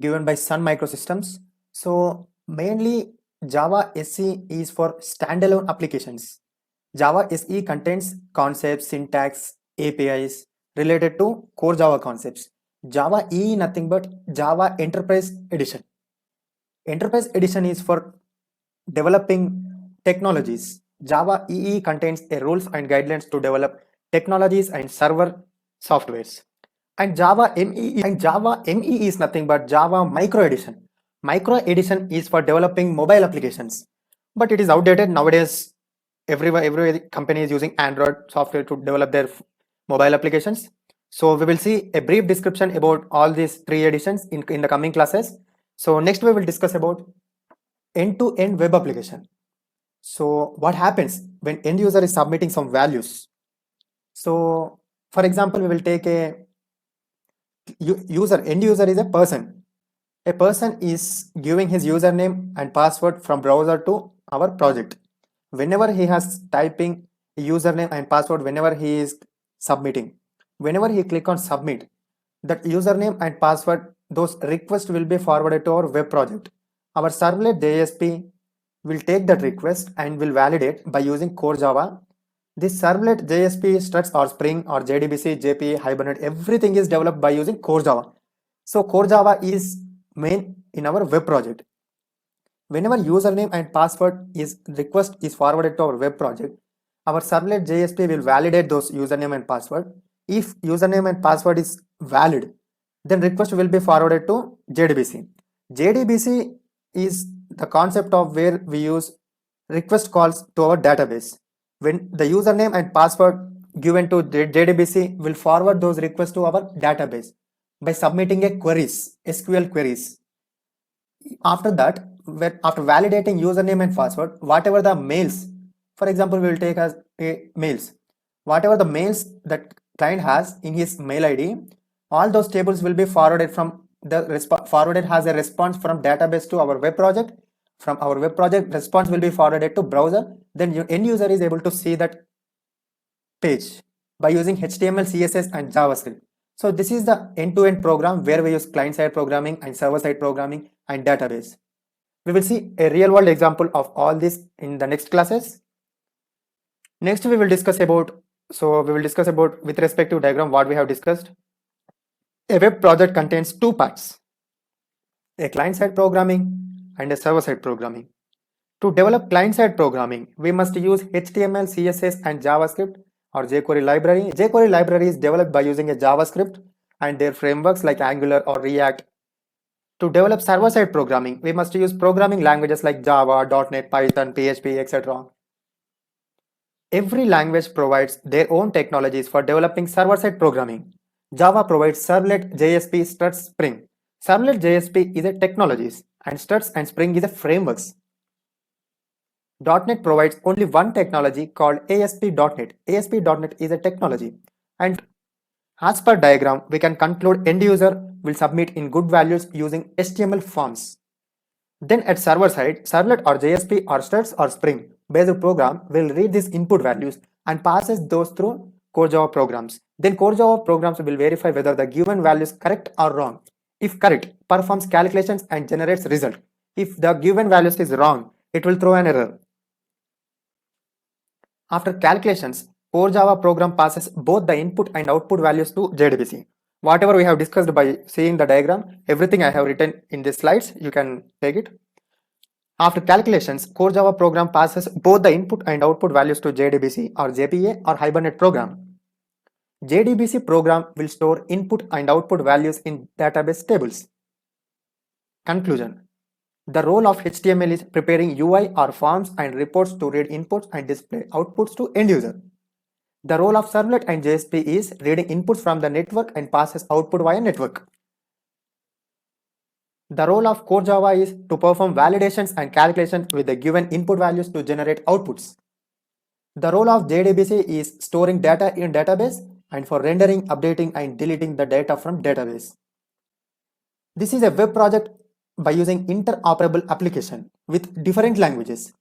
given by Sun Microsystems. So mainly Java SE is for standalone applications. Java SE contains concepts, syntax, APIs related to core Java concepts. Java EE nothing but Java Enterprise Edition. Enterprise Edition is for developing technologies. Java EE contains a rules and guidelines to develop technologies and server softwares. And Java ME is nothing but Java Micro Edition. Micro Edition is for developing mobile applications, but it is outdated nowadays. Every company is using Android software to develop their mobile applications. So we will see a brief description about all these three editions in the coming classes. So next we will discuss about end-to-end web application. So what happens when end user is submitting some values? So for example, we will take a end user is a person. A person is giving his username and password from browser to our project. Whenever he has typing username and password, whenever he is submitting, whenever he click on submit, that username and password, those requests will be forwarded to our web project. Our servlet JSP will take that request and will validate by using core Java. This servlet JSP structs or Spring or JDBC, JPA, Hibernate, everything is developed by using core Java. So core Java is main in our web project. Whenever username and password request is forwarded to our web project, our servlet JSP will validate those username and password. If username and password is valid, then request will be forwarded to JDBC. JDBC is the concept of where we use request calls to our database. When the username and password given to JDBC will forward those requests to our database by submitting a queries, SQL queries. After that, after validating username and password, whatever the mails, for example, we will take as mails, whatever the mails that client has in his mail ID, all those tables will be forwarded from the forwarded has a response from database to our web project. From our web project, response will be forwarded to browser. Then end user is able to see that page by using HTML, CSS and JavaScript. So this is the end-to-end program where we use client-side programming and server-side programming and database. We will see a real-world example of all this in the next classes. Next we will discuss about with respect to diagram what we have discussed. A web project contains two parts, a client-side programming and a server-side programming. To develop client-side programming, we must use HTML, CSS and JavaScript or jQuery library. jQuery library is developed by using a JavaScript and their frameworks like Angular or React. To develop server-side programming, we must use programming languages like Java, .NET, Python, PHP, etc. Every language provides their own technologies for developing server-side programming. Java provides Servlet, JSP, Struts, Spring. Servlet JSP is a technologies and Struts and Spring is a frameworks. .NET provides only one technology called ASP.NET. ASP.NET is a technology. And as per diagram, we can conclude end user will submit in good values using HTML forms. Then at server side, Servlet or JSP or Struts or Spring based program will read these input values and passes those through core Java programs. Then core Java programs will verify whether the given value is correct or wrong. If correct, performs calculations and generates result. If the given values is wrong, it will throw an error. After calculations, core Java program passes both the input and output values to JDBC. Whatever we have discussed by seeing the diagram, everything I have written in these slides, you can take it. After calculations, core Java program passes both the input and output values to JDBC or JPA or Hibernate program. JDBC program will store input and output values in database tables. Conclusion. The role of HTML is preparing UI or forms and reports to read inputs and display outputs to end user. The role of Servlet and JSP is reading inputs from the network and passes output via network. The role of core Java is to perform validations and calculations with the given input values to generate outputs. The role of JDBC is storing data in database and for rendering, updating and deleting the data from database. This is a web project by using interoperable application with different languages.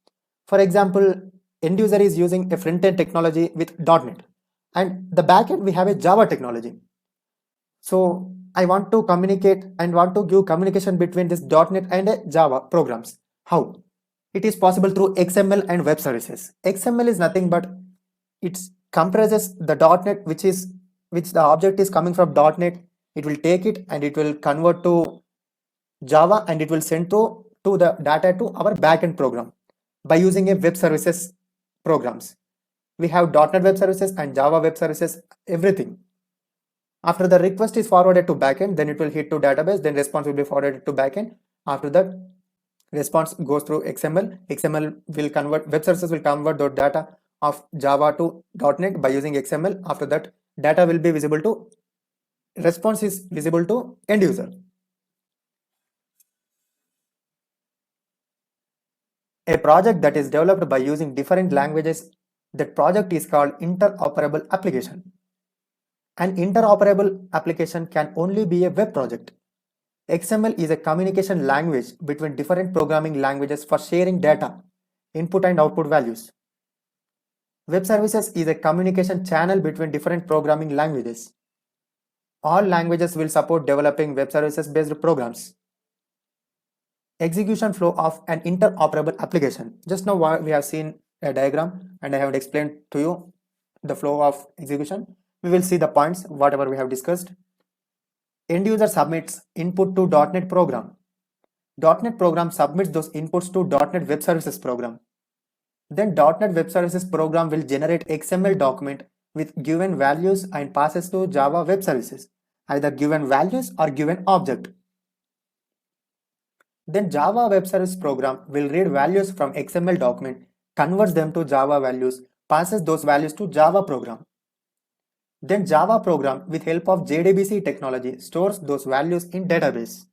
For example, end user is using a front-end technology with .NET and the backend we have a Java technology. So I want to communicate and want to give communication between this .NET and Java programs. How? It is possible through XML and web services. XML is nothing but it compresses the .NET which the object is coming from .NET. It will take it and it will convert to Java and it will send to the data to our backend program by using a web services programs. We have .NET web services and Java web services, everything. After the request is forwarded to backend, then it will hit to database, then response will be forwarded to backend. After that, response goes through XML. XML will convert, web services will convert the data of Java to .NET by using XML. After that, data will be visible to, response is visible to end user. A project that is developed by using different languages, that project is called interoperable application. An interoperable application can only be a web project. XML is a communication language between different programming languages for sharing data, input and output values. Web services is a communication channel between different programming languages. All languages will support developing web services based programs. Execution flow of an interoperable application. Just now we have seen a diagram and I have explained to you the flow of execution. We will see the points, whatever we have discussed. End user submits input to .NET program. .NET program submits those inputs to .NET Web Services program. Then .NET Web Services program will generate XML document with given values and passes to Java Web Services, either given values or given object. Then Java Web Service program will read values from XML document, converts them to Java values, passes those values to Java program. Then Java program with help of JDBC technology stores those values in database.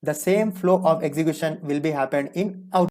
The same flow of execution will be happened in output.